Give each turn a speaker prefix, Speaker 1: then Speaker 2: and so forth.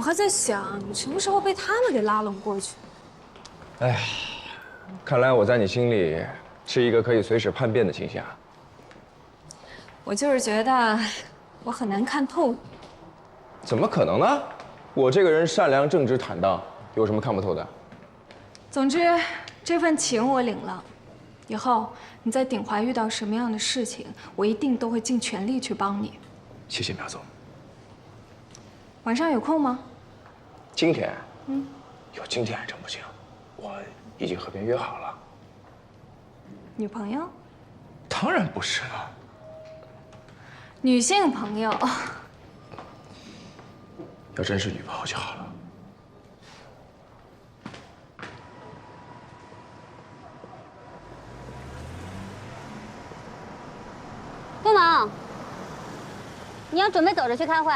Speaker 1: 我还在想，你什么时候被他们给拉拢过去？
Speaker 2: 哎呀，看来我在你心里是一个可以随时叛变的倾向。
Speaker 1: 我就是觉得我很难看透你。
Speaker 2: 怎么可能呢？我这个人善良、正直、坦荡，有什么看不透的？
Speaker 1: 总之，这份情我领了。以后你在鼎华遇到什么样的事情，我一定都会尽全力去帮你。
Speaker 2: 谢谢苗总。
Speaker 1: 晚上有空吗？
Speaker 2: 今天，今天还真不行，我已经和别人约好了。
Speaker 1: 女朋友？
Speaker 2: 当然不是了。
Speaker 1: 女性朋友？
Speaker 2: 要真是女朋友就好了。
Speaker 3: 东猛，你要准备走着去开会？